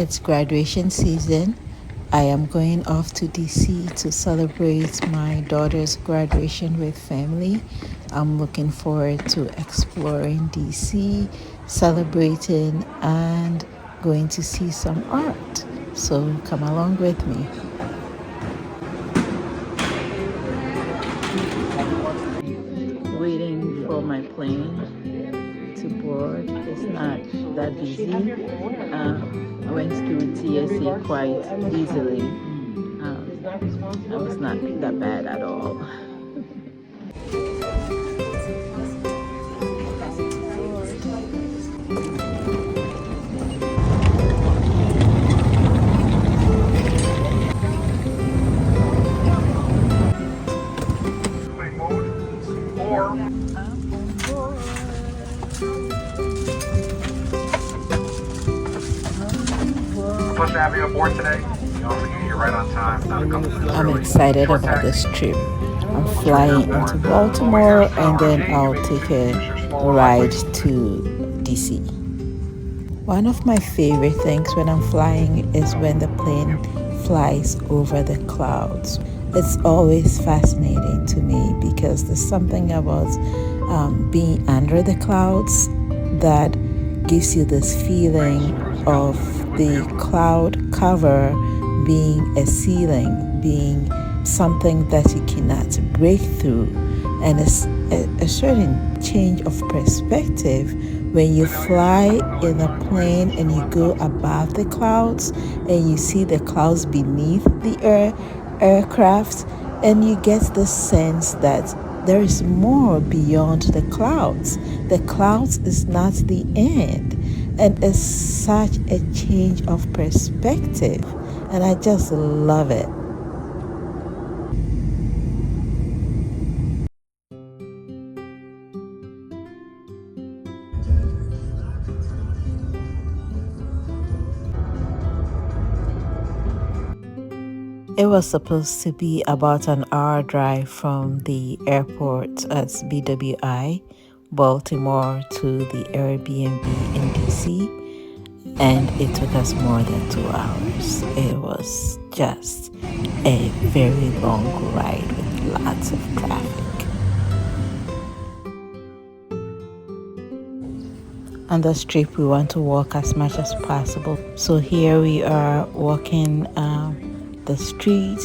It's graduation season. I am going off to DC to celebrate my daughter's graduation with family. I'm looking forward to exploring DC, celebrating, and going to see some art. So come along with me. Waiting for my plane to board. It's not that busy. I went through TSA quite easily. It was not that bad at all. Supposed to have you aboard today. You also get here right on time. I'm excited about this trip. I'm flying into Baltimore and then I'll take a ride to DC. One of my favorite things when I'm flying is when the plane flies over the clouds. It's always fascinating to me because there's something about being under the clouds that gives you this feeling of the cloud cover being a ceiling, being something that you cannot break through. And it's a certain change of perspective when you fly in a plane and you go above the clouds and you see the clouds beneath the aircraft, and you get the sense that there is more beyond the clouds. The clouds is not the end. And it's such a change of perspective. And I just love it. It was supposed to be about an hour drive from the airport at BWI, Baltimore, to the Airbnb in DC, and it took us more than 2 hours. It was just a very long ride with lots of traffic. On this trip, we want to walk as much as possible. So here we are walking the street,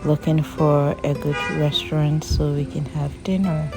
looking for a good restaurant so we can have dinner.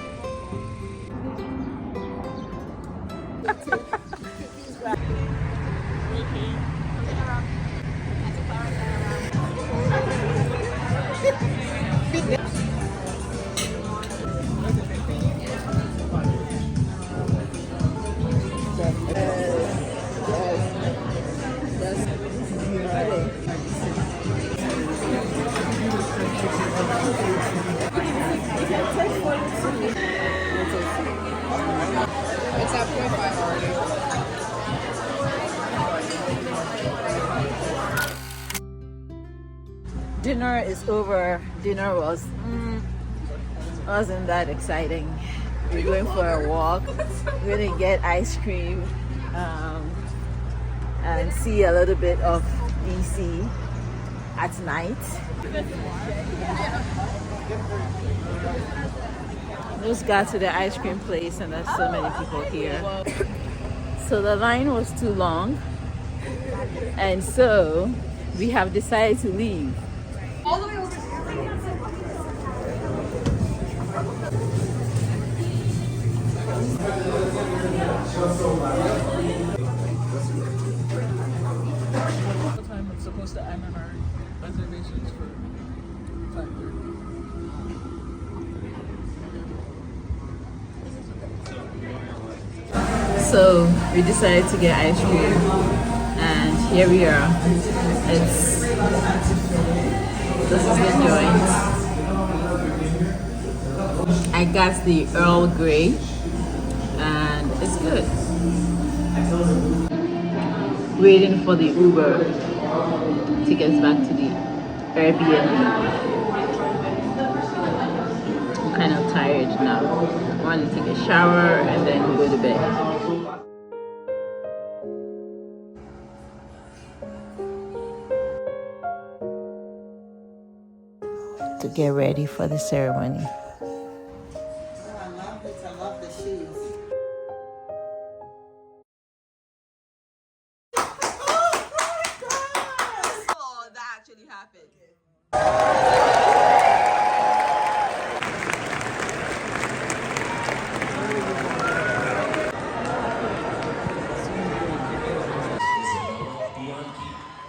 Dinner is over. Dinner wasn't that exciting. We're going for a walk. We're gonna get ice cream and see a little bit of DC at night. Just got to the ice cream place and there's so many people here. So the line was too long, and so we have decided to leave. All the way over here. What time it's supposed to end on our reservations for 5:30? So we decided to get ice cream, and here we are. This is the joint. I got the Earl Grey, and it's good. Waiting for the Uber to get us back to the Airbnb. I'm kind of tired now. I want to take a shower and then go to bed. get ready for the ceremony. Oh, I love it. I love the shoes. Oh, that actually happened.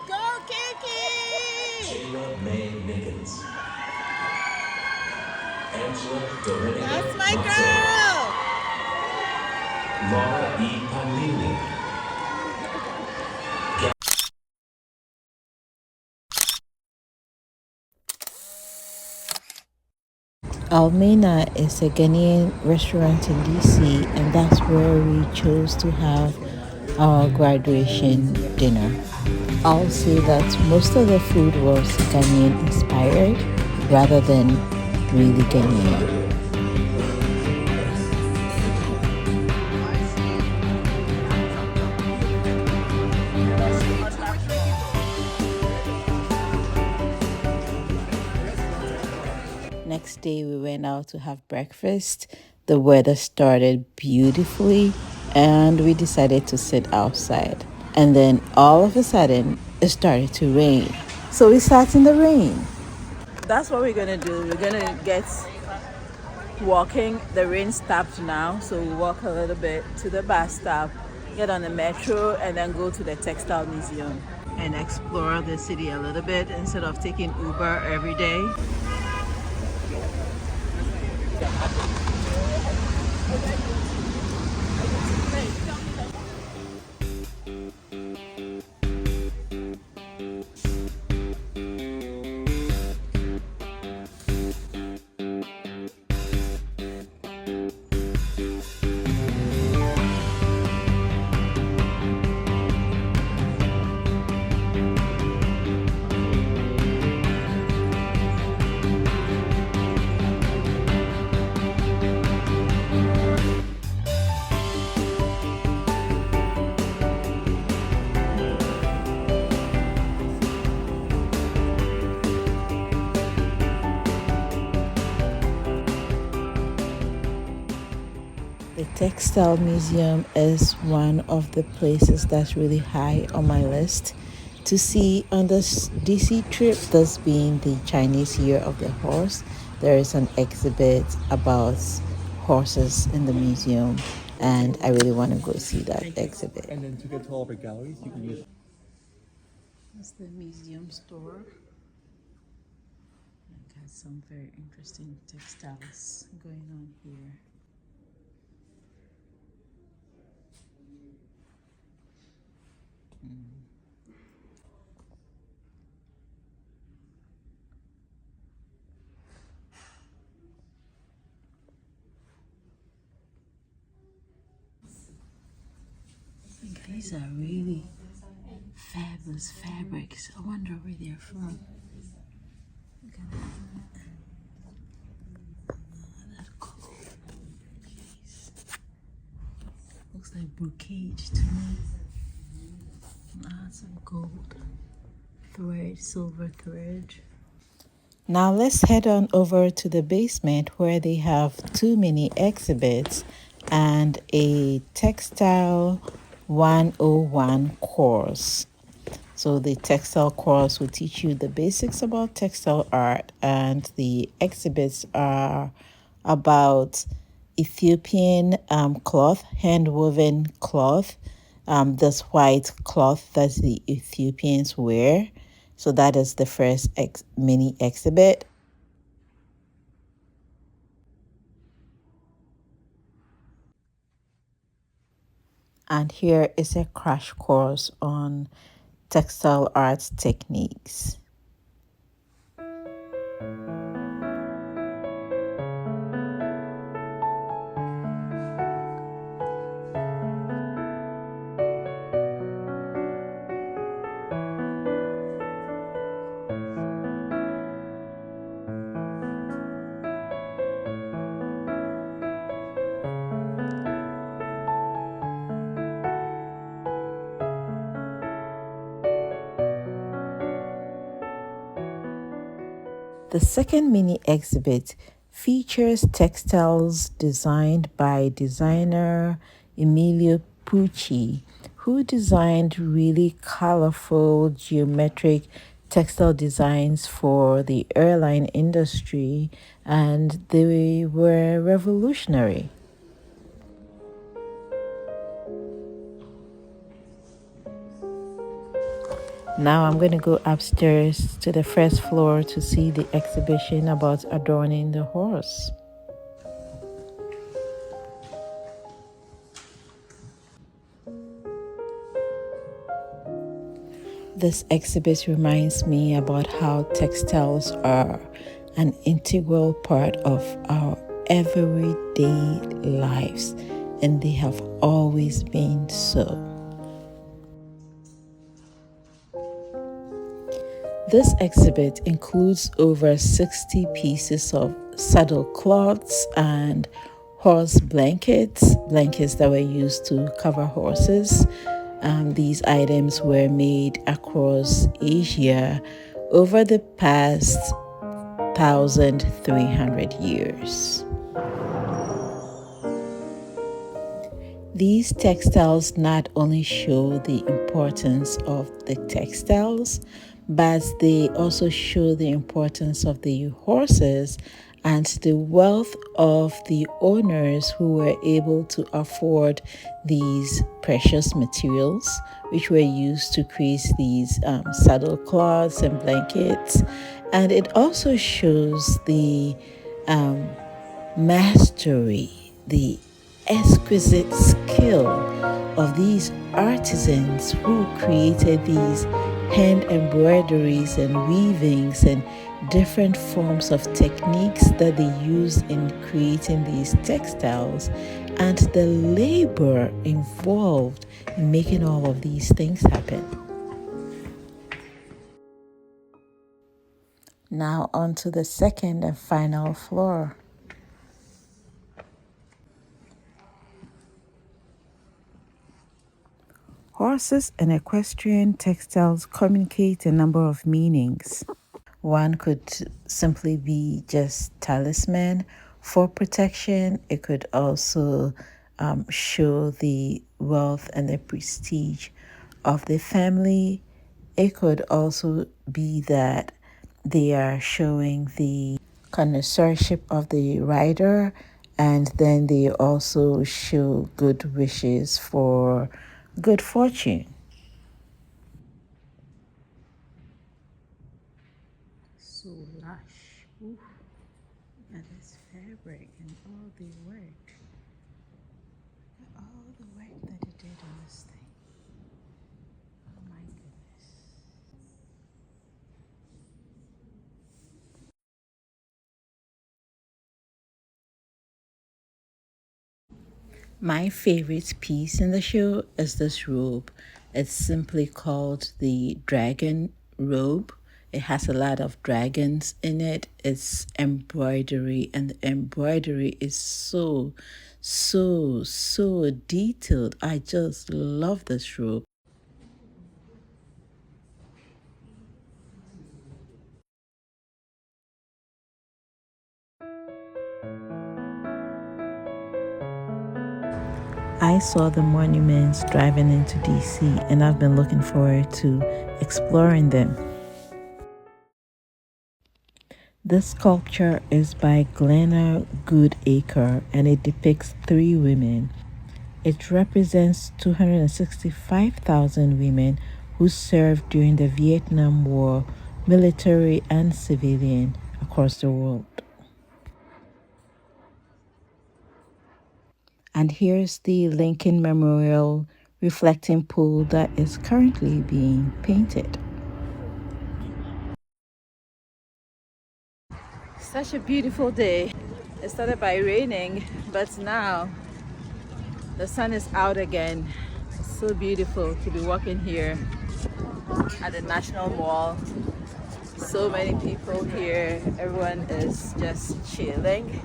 Go, Kiki! That's my girl! Almena is a Ghanaian restaurant in DC, and that's where we chose to have our graduation dinner. I'll say that most of the food was Ghanaian inspired rather than really Ghanaian. Next day, we went out to have breakfast. The weather started beautifully, and we decided to sit outside. And then all of a sudden, it started to rain. So we sat in the rain. That's what we're gonna do. We're gonna get walking. The rain stopped now, so we walk a little bit to the bus stop, get on the metro, and then go to the Textile Museum and explore the city a little bit instead of taking Uber every day. The Textile Museum is one of the places that's really high on my list to see on this DC trip. This being the Chinese Year of the Horse, there is an exhibit about horses in the museum, and I really want to go see that exhibit. And then to get to all the galleries, you can use. That's the museum store. It has some very interesting textiles going on here. These are really fabulous fabrics. I wonder where they're from. Look at that. Oh, that's cool. Jeez. Looks like brocade to me. Lots of gold thread, silver thread. Now let's head on over to the basement where they have two mini exhibits and a textile 101 course. So the textile course will teach you the basics about textile art, and the exhibits are about Ethiopian cloth, hand-woven cloth, this white cloth that the Ethiopians wear. So that is the first mini exhibit. And here is a crash course on textile arts techniques. The second mini exhibit features textiles designed by designer Emilio Pucci, who designed really colorful geometric textile designs for the airline industry, and they were revolutionary. Now I'm going to go upstairs to the first floor to see the exhibition about adorning the horse. This exhibit reminds me about how textiles are an integral part of our everyday lives, and they have always been so. This exhibit includes over 60 pieces of saddle cloths and horse blankets that were used to cover horses. These items were made across Asia over the past 1,300 years. These textiles not only show the importance of the textiles, but they also show the importance of the horses and the wealth of the owners who were able to afford these precious materials, which were used to create these saddle cloths and blankets. And it also shows the mastery, the exquisite skill of these artisans who created these hand embroideries and weavings and different forms of techniques that they use in creating these textiles, and the labor involved in making all of these things happen. Now on to the second and final floor. Horses and equestrian textiles communicate a number of meanings. One could simply be just talisman for protection. It could also show the wealth and the prestige of the family. It could also be that they are showing the connoisseurship of the rider, and then they also show good wishes for good fortune. So lush. Ooh, and this fabric and all the work. Look at all the work that they did on this thing. Oh my goodness. My favorite piece in the show is this robe. It's simply called the dragon robe. It has a lot of dragons in it. It's embroidery, and the embroidery is so detailed. I just love this robe. I saw the monuments driving into DC, and I've been looking forward to exploring them. This sculpture is by Glenna Goodacre, and it depicts 3 women. It represents 265,000 women who served during the Vietnam War, military and civilian, across the world. And here's the Lincoln Memorial reflecting pool that is currently being painted. Such a beautiful day. It started by raining, but now the sun is out again. It's so beautiful to be walking here at the National Mall. So many people here. Everyone is just chilling.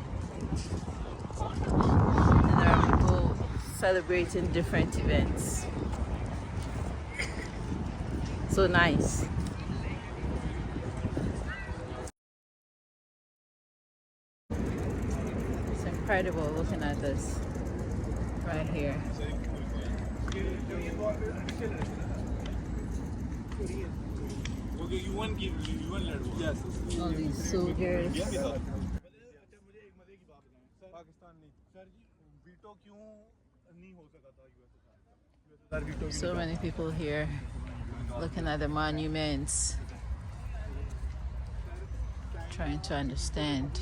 And there are people celebrating different events. So nice. incredible looking at this right here. All these soldiers. So many people here looking at the monuments, trying to understand.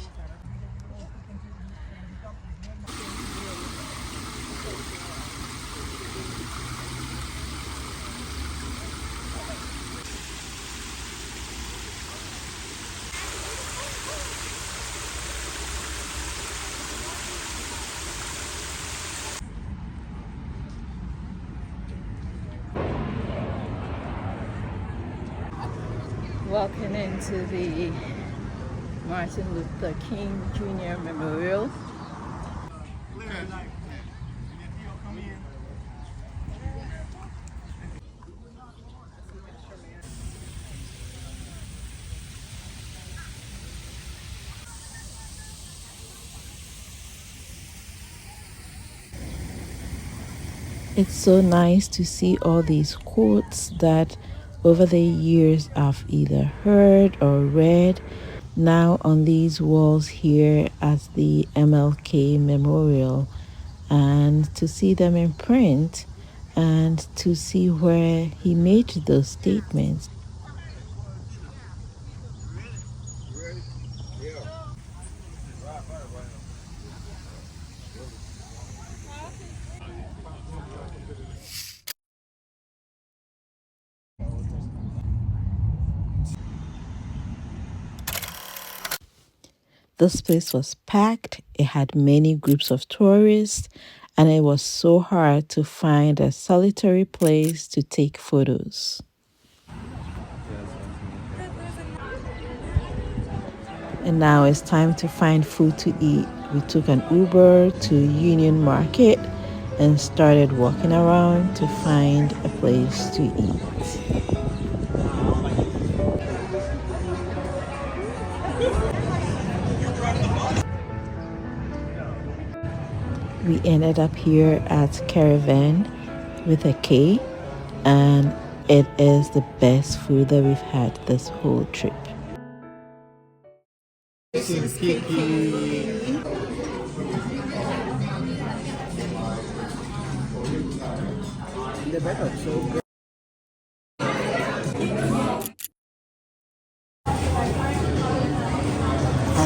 Walking into the Martin Luther King Jr. Memorial. It's so nice to see all these quotes that over the years I've either heard or read now on these walls here at the MLK Memorial, and to see them in print and to see where he made those statements. This place was packed. It had many groups of tourists, and it was so hard to find a solitary place to take photos. And now it's time to find food to eat. We took an Uber to Union Market and started walking around to find a place to eat. We ended up here at Caravan with a K, and it is the best food that we've had this whole trip. And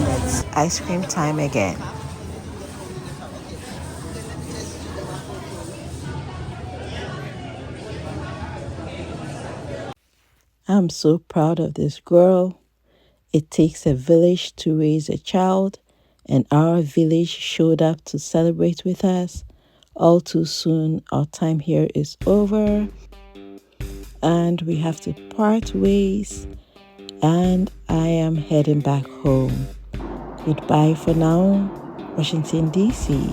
it's ice cream time again. I'm so proud of this girl. It takes a village to raise a child, and our village showed up to celebrate with us. All too soon, our time here is over, and we have to part ways, and I am heading back home. Goodbye for now, Washington, D.C.